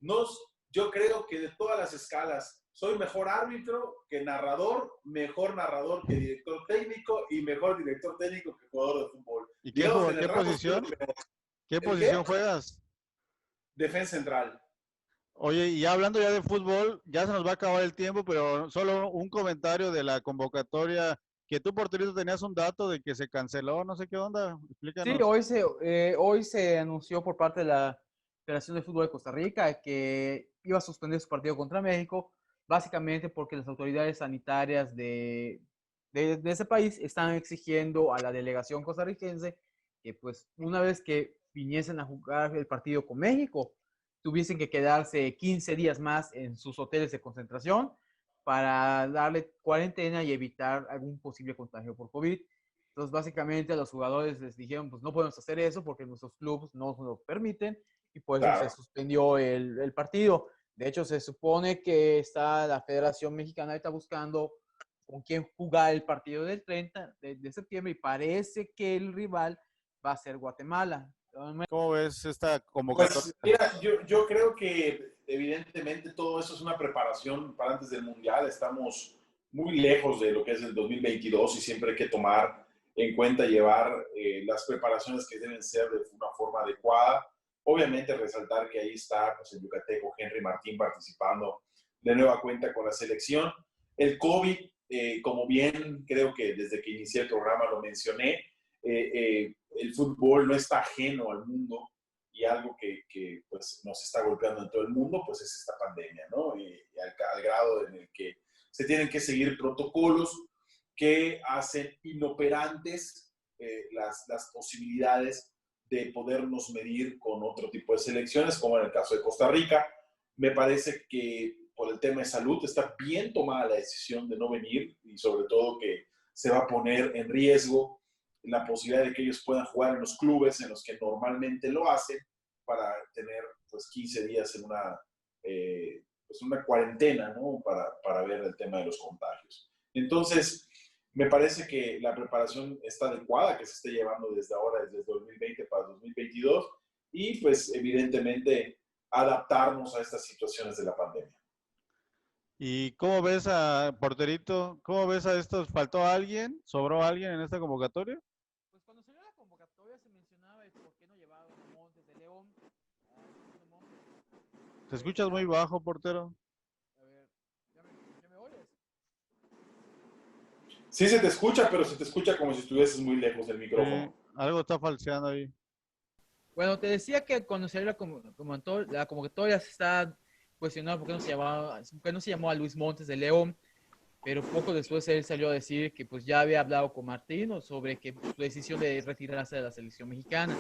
no, yo creo que de todas las escalas soy mejor árbitro que narrador, mejor narrador que director técnico y mejor director técnico que jugador de fútbol. ¿Y Digamos que en el qué ramo soy posición? el mejor. ¿Qué ¿El qué? posición juegas? Defensa central. Oye, y ya hablando ya de fútbol, ya se nos va a acabar el tiempo, pero solo un comentario de la convocatoria, que tú, Porterito, tenías un dato de que se canceló, no sé qué onda, Sí, explícanos. hoy se anunció por parte de la Federación de Fútbol de Costa Rica que iba a suspender su partido contra México, básicamente porque las autoridades sanitarias de ese país están exigiendo a la delegación costarricense que, pues, una vez que viniesen a jugar el partido con México, tuviesen que quedarse 15 días más en sus hoteles de concentración para darle cuarentena y evitar algún posible contagio por COVID. Entonces, básicamente a los jugadores les dijeron, pues no podemos hacer eso porque nuestros clubes no nos lo permiten y por eso se Claro. suspendió el partido. De hecho, se supone que está la Federación Mexicana está buscando con quién jugar el partido del 30 de septiembre y parece que el rival va a ser Guatemala. ¿Cómo ves esta convocatoria? Pues mira, yo creo que evidentemente todo eso es una preparación para antes del Mundial. Estamos muy lejos de lo que es el 2022 y siempre hay que tomar en cuenta llevar las preparaciones que deben ser de una forma adecuada. Obviamente resaltar que ahí está, pues, el yucateco Henry Martín participando de nueva cuenta con la selección. El COVID, como bien creo que desde que inicié el programa lo mencioné, el fútbol no está ajeno al mundo y algo que pues, nos está golpeando en todo el mundo, pues es esta pandemia, ¿no? Y al grado en el que se tienen que seguir protocolos que hacen inoperantes las posibilidades de podernos medir con otro tipo de selecciones, como en el caso de Costa Rica. Me parece que por el tema de salud está bien tomada la decisión de no venir y sobre todo que se va a poner en riesgo la posibilidad de que ellos puedan jugar en los clubes en los que normalmente lo hacen para tener pues 15 días en pues una cuarentena, ¿no? Para ver el tema de los contagios. Entonces, me parece que la preparación está adecuada, que se esté llevando desde ahora, desde 2020 para 2022, y pues evidentemente adaptarnos a estas situaciones de la pandemia. ¿Y cómo ves a Porterito? ¿Cómo ves a estos? ¿Faltó alguien? ¿Sobró alguien en esta convocatoria? Pues cuando salió la convocatoria se mencionaba el por qué no llevaron a Montes de León. Te escuchas muy bajo, portero. A ver, ¿ya me oyes? Sí se te escucha, pero se te escucha como si estuvieses muy lejos del micrófono. Algo está falseando ahí. Bueno, te decía que cuando salió la convocatoria se está cuestionando por qué no se llamó a Luis Montes de León, pero poco después él salió a decir que pues ya había hablado con Martino sobre que su decisión de retirarse de la selección mexicana.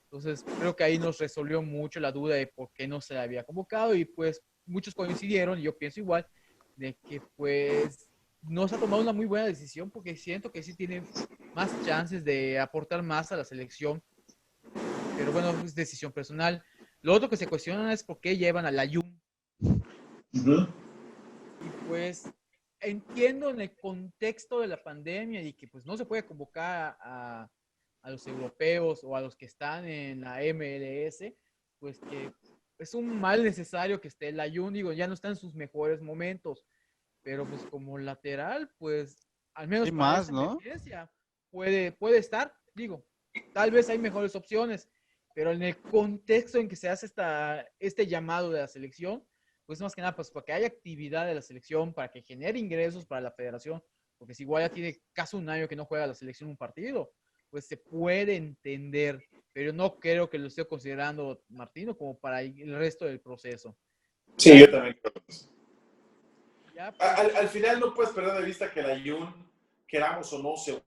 Entonces creo que ahí nos resolvió mucho la duda de por qué no se la había convocado y pues muchos coincidieron, y yo pienso igual, de que pues no se ha tomado una muy buena decisión porque siento que sí tiene más chances de aportar más a la selección, pero bueno, es decisión personal. Lo otro que se cuestiona es por qué llevan a la Jun. Uh-huh. Y pues entiendo en el contexto de la pandemia y que pues no se puede convocar a los europeos o a los que están en la MLS, pues que es un mal necesario que esté la Jun, digo, ya no está en sus mejores momentos, pero pues como lateral, pues al Hay menos para más, esta ¿no? emergencia puede estar, digo, tal vez hay mejores opciones, pero en el contexto en que se hace este llamado de la selección, pues más que nada, pues para que haya actividad de la selección, para que genere ingresos para la federación, porque si igual ya tiene casi un año que no juega la selección un partido, pues se puede entender, pero no creo que lo esté considerando Martino como para el resto del proceso. Sí, Ya, yo también creo que sí. ya pues, Al final no puedes perder de vista que la Jun, queramos o no, se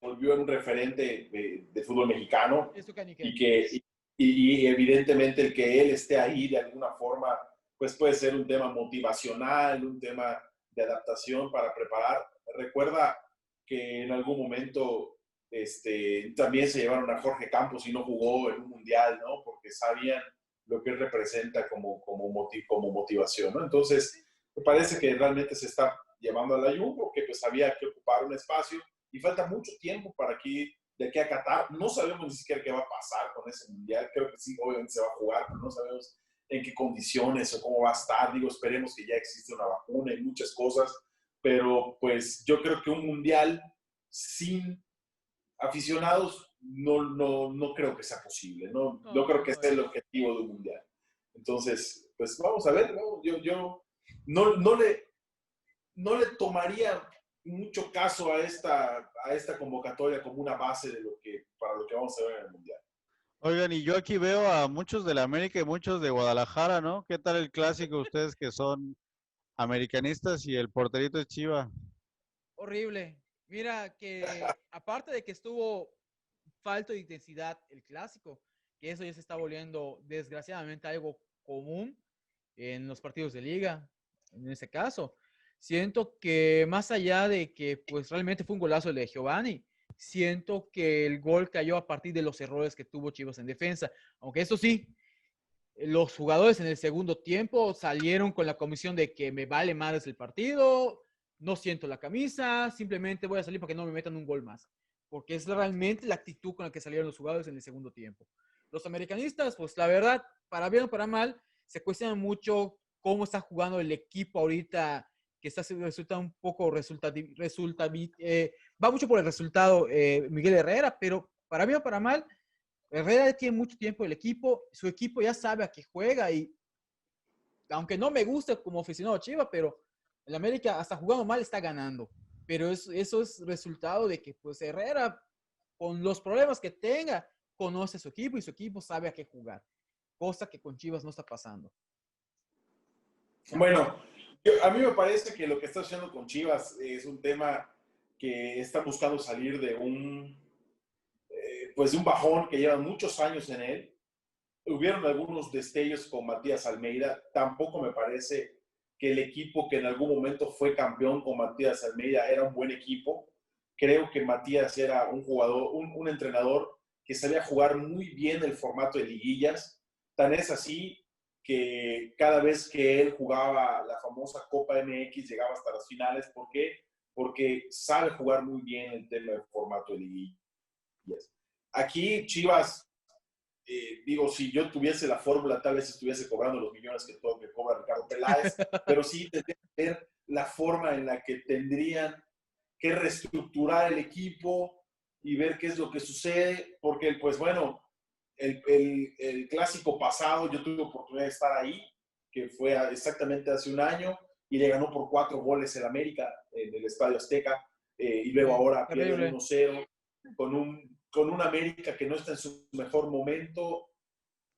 volvió en un referente de fútbol mexicano eso que ni y qué. que y evidentemente el que él esté ahí de alguna forma, pues puede ser un tema motivacional, un tema de adaptación para preparar. Recuerda que en algún momento también se llevaron a Jorge Campos y no jugó en un mundial, ¿no? Porque sabían lo que él representa como motivación, ¿no? Entonces, me parece que realmente se está llevando a la Juve porque pues había que ocupar un espacio y falta mucho tiempo para aquí, de aquí a Qatar. No sabemos ni siquiera qué va a pasar con ese mundial. Creo que sí, obviamente se va a jugar, pero no sabemos en qué condiciones o cómo va a estar. Digo, esperemos que ya existe una vacuna y muchas cosas, pero pues yo creo que un mundial sin aficionados no creo que sea posible. No creo que sea el objetivo de un mundial. Entonces, pues vamos a ver, ¿no? Yo no le tomaría mucho caso a esta convocatoria como una base para lo que vamos a ver en el Mundial. Oigan, y yo aquí veo a muchos de la América y muchos de Guadalajara, ¿no? ¿Qué tal el clásico ustedes que son americanistas y el porterito es Chiva? Horrible. Mira que aparte de que estuvo falto de intensidad el clásico, que eso ya se está volviendo desgraciadamente algo común en los partidos de liga, en ese caso. Siento que más allá de que pues realmente fue un golazo de Giovanni, siento que el gol cayó a partir de los errores que tuvo Chivas en defensa, aunque eso sí, los jugadores en el segundo tiempo salieron con la comisión de que me vale más el partido, no siento la camisa, simplemente voy a salir para que no me metan un gol más. Porque es realmente la actitud con la que salieron los jugadores en el segundo tiempo. Los americanistas, pues la verdad, para bien o para mal, se cuestionan mucho cómo está jugando el equipo ahorita, que resulta un poco va mucho por el resultado Miguel Herrera, pero para bien o para mal, Herrera tiene mucho tiempo el equipo, su equipo ya sabe a qué juega y aunque no me guste como aficionado a Chivas, pero el América hasta jugando mal está ganando. Pero eso es resultado de que pues Herrera con los problemas que tenga, conoce a su equipo y su equipo sabe a qué jugar. Cosa que con Chivas no está pasando. Bueno, a mí me parece que lo que está haciendo con Chivas es un tema que está buscando salir de pues de un bajón que lleva muchos años en él. Hubieron algunos destellos con Matías Almeida. Tampoco me parece que el equipo que en algún momento fue campeón con Matías Almeida era un buen equipo. Creo que Matías era un jugador, un entrenador que sabía jugar muy bien el formato de liguillas. Tan es así que cada vez que él jugaba la famosa Copa MX llegaba hasta las finales. ¿Por qué? Porque sabe jugar muy bien el tema del formato de liguillas. Aquí Chivas, digo, si yo tuviese la fórmula, tal vez estuviese cobrando los millones que cobra Ricardo Peláez, pero sí tendría que ver la forma en la que tendrían que reestructurar el equipo y ver qué es lo que sucede, porque pues bueno, el clásico pasado yo tuve oportunidad de estar ahí, que fue exactamente hace un año, y le ganó por 4 goles el América en el Estadio Azteca, y luego ahora pierde 1-0 con un América que no está en su mejor momento,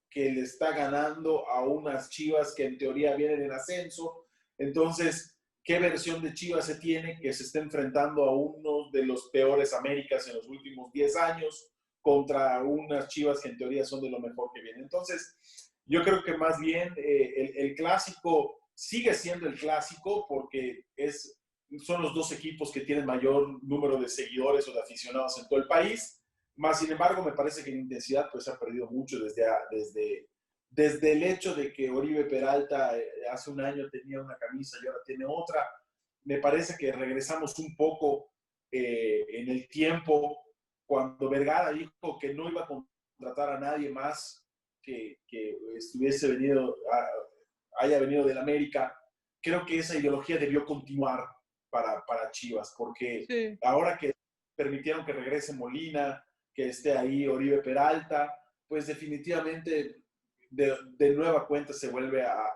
que le está ganando a unas Chivas que en teoría vienen en ascenso. Entonces, ¿qué versión de Chivas se tiene que se está enfrentando a uno de los peores Américas en los últimos 10 años contra unas Chivas que en teoría son de lo mejor que viene? Entonces, yo creo que más bien el clásico sigue siendo el clásico porque son los dos equipos que tienen mayor número de seguidores o de aficionados en todo el país. Más sin embargo, me parece que en intensidad pues, se ha perdido mucho desde el hecho de que Oribe Peralta hace un año tenía una camisa y ahora tiene otra. Me parece que regresamos un poco en el tiempo cuando Vergara dijo que no iba a contratar a nadie más que haya venido del América. Creo que esa ideología debió continuar para Chivas, porque Sí. ahora que permitieron que regrese Molina, que esté ahí Oribe Peralta, pues definitivamente de nueva cuenta se vuelve a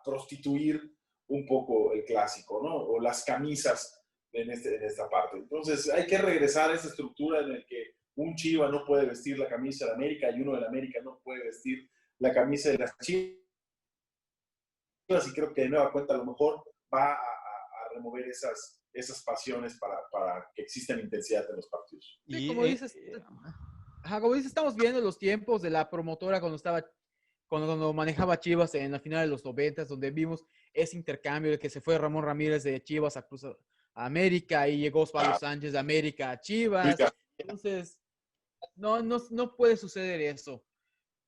prostituir un poco el clásico, ¿no? O las camisas en esta parte. Entonces hay que regresar a esa estructura en la que un Chiva no puede vestir la camisa de América y uno de la América no puede vestir la camisa de las Chivas, y creo que de nueva cuenta a lo mejor va a remover esas pasiones para que exista intensidad en los partidos. Sí, como dices, estamos viendo los tiempos de la promotora cuando manejaba Chivas en la final de los 90, donde vimos ese intercambio de que se fue Ramón Ramírez de Chivas a Cruz América y llegó Osvaldo Sánchez de América a Chivas. Entonces, no puede suceder eso.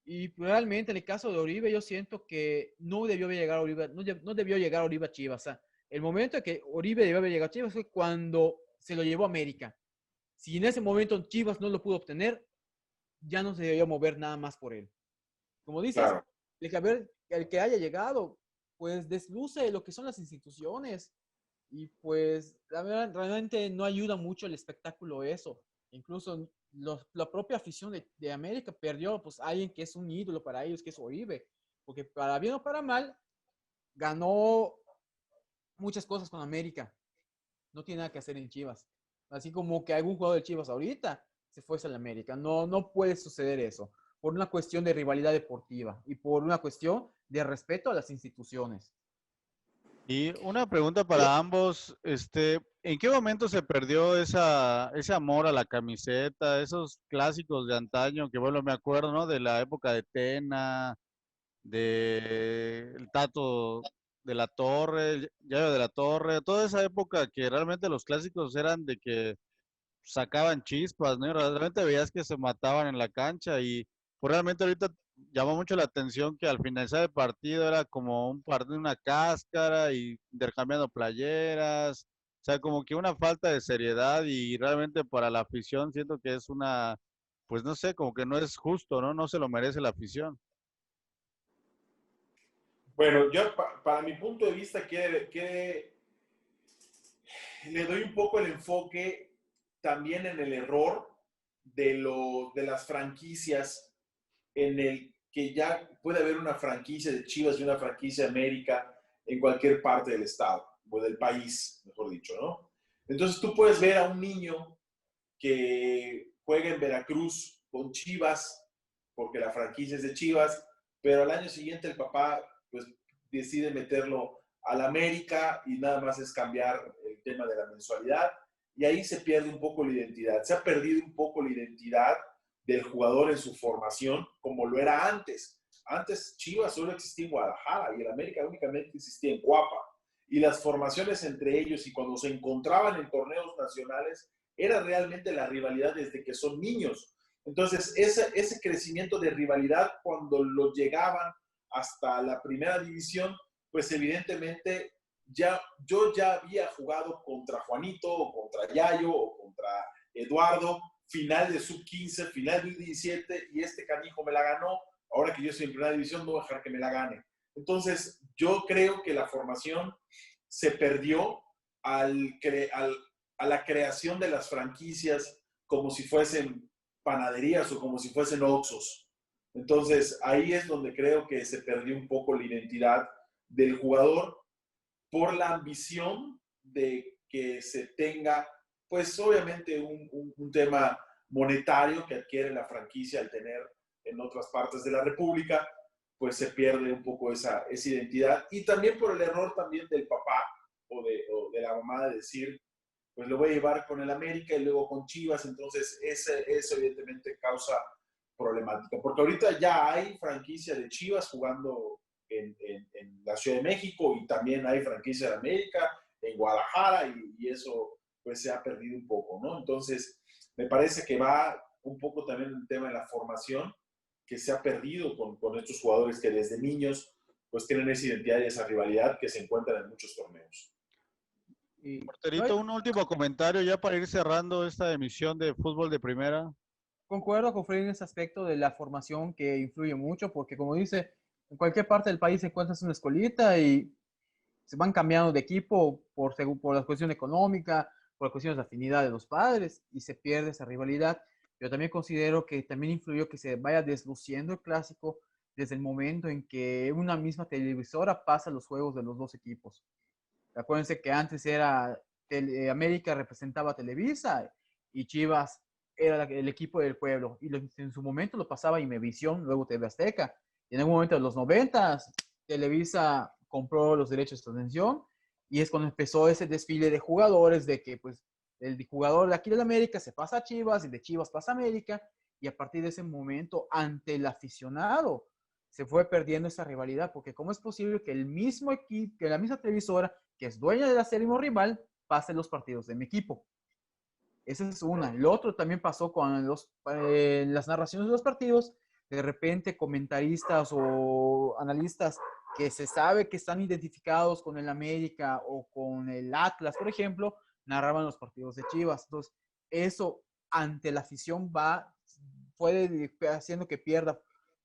Y realmente en el caso de Oribe, yo siento que no debió llegar Oribe a Chivas. O sea, el momento en que Oribe debió haber llegado a Chivas fue cuando se lo llevó a América. Si en ese momento Chivas no lo pudo obtener, ya no se debió mover nada más por él. Como dices, Claro. el que haya llegado, pues desluce lo que son las instituciones. Y pues la verdad, realmente no ayuda mucho el espectáculo eso. Incluso la propia afición de América perdió pues alguien que es un ídolo para ellos, que es Oribe. Porque para bien o para mal, ganó muchas cosas con América. No tiene nada que hacer en Chivas. Así como que algún jugador de Chivas ahorita se fuese a la América. No puede suceder eso. Por una cuestión de rivalidad deportiva y por una cuestión de respeto a las instituciones. Y una pregunta para ambos, ¿en qué momento se perdió ese amor a la camiseta, esos clásicos de antaño, que bueno, me acuerdo, ¿no? De la época de Tena, de el Tato de la Torre, Yayo de la Torre, toda esa época que realmente los clásicos eran de que sacaban chispas, ¿no? Realmente veías que se mataban en la cancha y pues, realmente ahorita llamó mucho la atención que al finalizar el partido era como un partido, una cáscara y intercambiando playeras, o sea, como que una falta de seriedad y realmente para la afición siento que es pues no sé, como que no es justo, ¿no? No se lo merece la afición. Bueno, yo para mi punto de vista le doy un poco el enfoque también en el error de las franquicias, en el que ya puede haber una franquicia de Chivas y una franquicia de América en cualquier parte del estado, o del país, mejor dicho, ¿no? Entonces tú puedes ver a un niño que juega en Veracruz con Chivas, porque la franquicia es de Chivas, pero al año siguiente el papá pues decide meterlo al América y nada más es cambiar el tema de la mensualidad y ahí se pierde un poco la identidad. Se ha perdido un poco la identidad del jugador en su formación como lo era antes. Antes Chivas solo existía en Guadalajara y el América únicamente existía en Cuapa. Y las formaciones entre ellos y cuando se encontraban en torneos nacionales era realmente la rivalidad desde que son niños. Entonces, ese crecimiento de rivalidad cuando lo llegaban hasta la primera división, pues evidentemente yo ya había jugado contra Juanito, o contra Yayo, o contra Eduardo, final de sub-15, final de U17, y este canijo me la ganó. Ahora que yo estoy en primera división, no voy a dejar que me la gane. Entonces, yo creo que la formación se perdió a la creación de las franquicias como si fuesen panaderías o como si fuesen Oxxos. Entonces, ahí es donde creo que se perdió un poco la identidad del jugador por la ambición de que se tenga, pues obviamente un tema monetario que adquiere la franquicia al tener en otras partes de la República, pues se pierde un poco esa identidad. Y también por el error también del papá o de la mamá de decir, pues lo voy a llevar con el América y luego con Chivas, entonces eso evidentemente causa problemática, porque ahorita ya hay franquicia de Chivas jugando en la Ciudad de México y también hay franquicia de América en Guadalajara y eso pues se ha perdido un poco, ¿no? Entonces, me parece que va un poco también el tema de la formación que se ha perdido con estos jugadores que desde niños pues tienen esa identidad y esa rivalidad que se encuentran en muchos torneos. Y, Porterito, un último comentario ya para ir cerrando esta emisión de fútbol de primera. concuerdo con Freddy en ese aspecto de la formación que influye mucho, porque como dice, en cualquier parte del país encuentras una escuelita y se van cambiando de equipo por la cuestión económica, por las cuestiones de afinidad de los padres y se pierde esa rivalidad. Yo también considero que también influyó que se vaya desluciendo el clásico desde el momento en que una misma televisora pasa los juegos de los dos equipos. Acuérdense que antes era América representaba a Televisa y Chivas era el equipo del pueblo. Y en su momento lo pasaba Imevisión, luego TV Azteca. Y en algún momento de los 90 Televisa compró los derechos de transmisión y es cuando empezó ese desfile de jugadores de que pues el jugador de aquí de América se pasa a Chivas y de Chivas pasa a América y a partir de ese momento ante el aficionado se fue perdiendo esa rivalidad porque cómo es posible que el mismo equipo, que la misma televisora que es dueña del acérrimo rival pase los partidos de mi equipo. Esa es una. Lo otro también pasó con las narraciones de los partidos. De repente, comentaristas o analistas que se sabe que están identificados con el América o con el Atlas, por ejemplo, narraban los partidos de Chivas. Entonces, eso ante la afición puede haciendo que pierda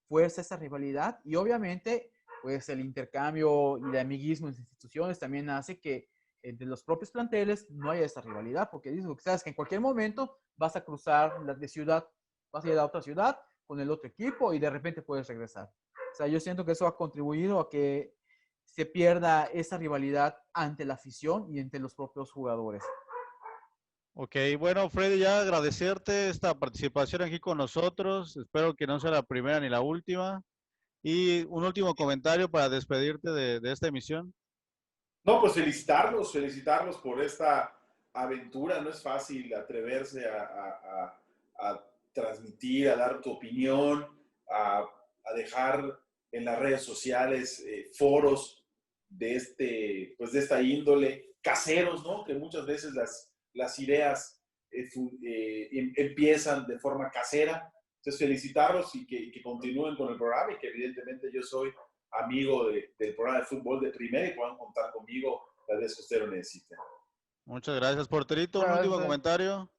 fuerza esa rivalidad y obviamente, pues el intercambio y el amiguismo en las instituciones también hace que entre los propios planteles no haya esa rivalidad, porque dices, sabes que en cualquier momento vas a cruzar de ciudad, vas a ir a otra ciudad con el otro equipo y de repente puedes regresar. O sea, yo siento que eso ha contribuido a que se pierda esa rivalidad ante la afición y entre los propios jugadores. Ok, bueno, Freddy, ya agradecerte esta participación aquí con nosotros. Espero que no sea la primera ni la última. Y un último comentario para despedirte de esta emisión. No, pues felicitarlos por esta aventura. No es fácil atreverse a transmitir, a dar tu opinión, a dejar en las redes sociales foros pues de esta índole, caseros, ¿no? Que muchas veces las ideas empiezan de forma casera. Entonces, felicitarlos y que continúen con el programa y que evidentemente yo soy amigo del programa de fútbol de primera y puedan contar conmigo las veces que ustedes lo necesiten. Muchas gracias, Porterito. Un último Gracias. comentario.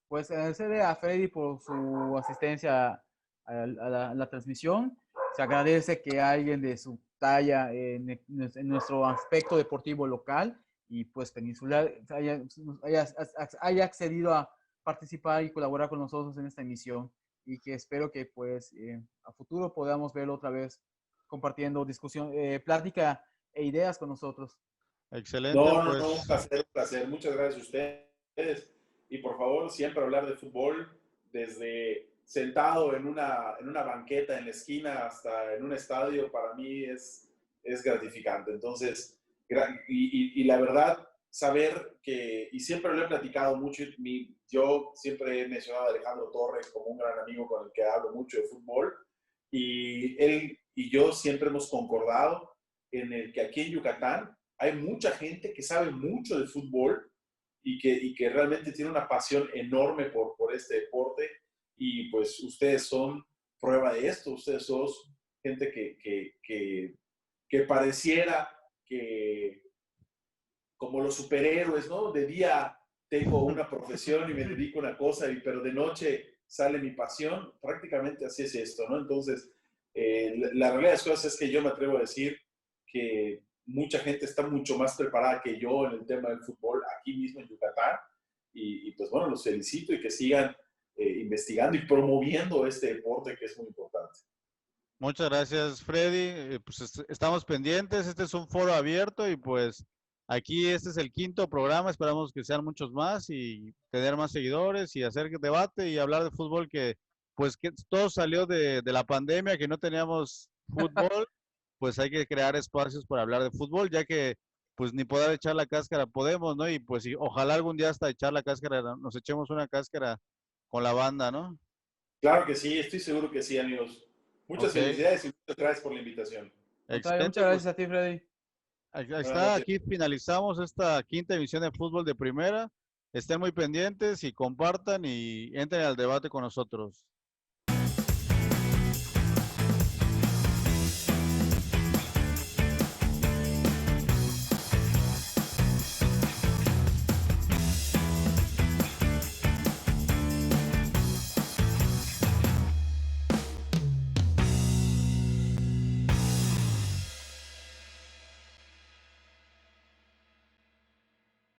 Pues agradecerle a Freddy por su asistencia a la transmisión. Se agradece que alguien de su talla en nuestro aspecto deportivo local y pues peninsular haya accedido a participar y colaborar con nosotros en esta emisión y que espero que pues a futuro podamos verlo otra vez compartiendo discusión, plática e ideas con nosotros. Excelente, No, pues un placer, un placer. Muchas gracias a ustedes. Y por favor, siempre hablar de fútbol, desde sentado en una banqueta en la esquina hasta en un estadio, para mí es gratificante. Entonces, y la verdad, saber que, y siempre lo he platicado mucho, yo siempre he mencionado a Alejandro Torres como un gran amigo con el que hablo mucho de fútbol, y él y yo siempre hemos concordado en el que aquí en Yucatán hay mucha gente que sabe mucho de fútbol y que realmente tiene una pasión enorme por este deporte, y pues ustedes son prueba de esto. Ustedes son gente que pareciera que, como los superhéroes, ¿no? De día tengo una profesión y me dedico a una cosa, pero de noche sale mi pasión. Prácticamente así es esto, ¿no? Entonces, la realidad de las cosas es que yo me atrevo a decir que mucha gente está mucho más preparada que yo en el tema del fútbol aquí mismo en Yucatán, y pues bueno, los felicito y que sigan investigando y promoviendo este deporte que es muy importante. Muchas gracias, Freddy. Pues estamos pendientes. Este es un foro abierto y pues aquí este es el quinto programa. Esperamos que sean muchos más y tener más seguidores y hacer debate y hablar de fútbol, que pues que todo salió de la pandemia, que no teníamos fútbol. Pues hay que crear espacios para hablar de fútbol, ya que pues ni poder echar la cáscara podemos, ¿no? Y pues ojalá algún día hasta echar la cáscara, nos echemos una cáscara con la banda, ¿no? Claro que sí, estoy seguro que sí, amigos. Muchas Ok, felicidades y muchas gracias por la invitación. Contrario, muchas excelente, gracias pues a ti, Freddy. ahí Buenas está, noches. aquí finalizamos esta quinta emisión de Fútbol de Primera. Estén muy pendientes y compartan y entren al debate con nosotros.